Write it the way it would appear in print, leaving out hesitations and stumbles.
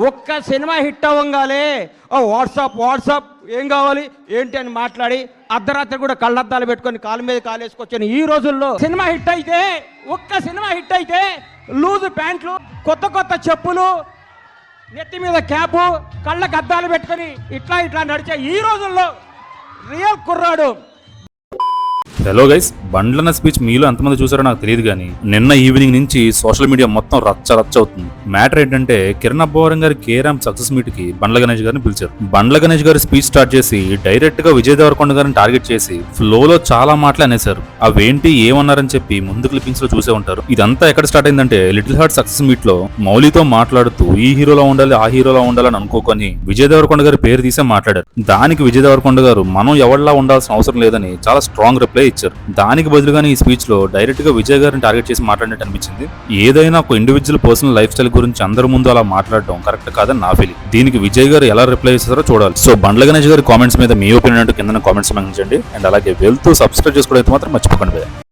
ఒక్క cinema hit అవ్వగానే WhatsApp ఏం కావాలి ఏంటి అని మాట్లాడి అర్ధరాత్రి కూడా కళ్ళద్దాలు పెట్టుకొని కాలు మీద కాలేసుకొచ్చాను. ఈ రోజుల్లో సినిమా హిట్ అయితే లూజు ప్యాంట్లు, కొత్త చెప్పులు, నెత్తి మీద క్యాపు, కళ్ళకు అద్దాలు పెట్టుకొని ఇట్లా నడిచే ఈ రోజుల్లో రియల్ కుర్రాడు. హలో గైస్, బండ్లన్న స్పీచ్ మీలో ఎంతమంది చూసారో నాకు తెలియదు కానీ నిన్న ఈవినింగ్ నుంచి సోషల్ మీడియా మొత్తం రచ్చ అవుతుంది. మ్యాటర్ ఏంటంటే కిరణ్ అబ్బవరం గారి కేరామ్ సక్సెస్ మీట్ కి బండ్ల గణేష్ గారిని పిలిచారు. బండ్ల గణేష్ గారి స్పీచ్ స్టార్ట్ చేసి డైరెక్ట్ గా విజయ్ దేవరకొండ గారిని టార్గెట్ చేసి ఫ్లోలో చాలా మాటలు అనేశారు. అవేంటి ఏమన్నారని చెప్పి ముందు క్లిప్పింగ్స్ లో చూసే ఉంటారు. ఇదంతా ఎక్కడ స్టార్ట్ అయిందంటే లిటిల్ హార్ట్ సక్సెస్ మీట్ లో మౌలితో మాట్లాడుతూ ఈ హీరోలో ఉండాలి ఆ హీరోలో ఉండాలని అనుకోకొని విజయ్ దేవరకొండ గారి పేరు తీసే మాట్లాడారు. దానికి విజయ్ దేవరకొండ గారు మనం ఎవరిలా ఉండాల్సిన అవసరం లేదని చాలా స్ట్రాంగ్ రిప్లై ఇచ్చారు. దానికి బదులుగానే ఈ స్పీచ్ లో డైరెక్ట్ గా విజయ్ గారిని టార్గెట్ చేసి మాట్లాడినట్టు అనిపించింది. ఏదైనా ఒక ఇండివిజువల్ పర్సనల్ లైఫ్ స్టైల్ గురించి అందరి ముందు అలా మాట్లాడడం కరెక్ట్ కాదని నా ఫీలింగ్. దీనికి విజయ్ గారు ఎలా రిప్లై ఇస్తారో చూడాలి. సో బండ్ల గణేష్ గారి కామెంట్స్ మీద మీ ఒపీనియన్ అంటూ కింద కామెంట్స్ మెన్షన్ చేయండి. అండ్ అలాగే వెళ్తూ సబ్స్క్రైబ్ చేసుకోవడం మాత్రం మర్చిపోకండి.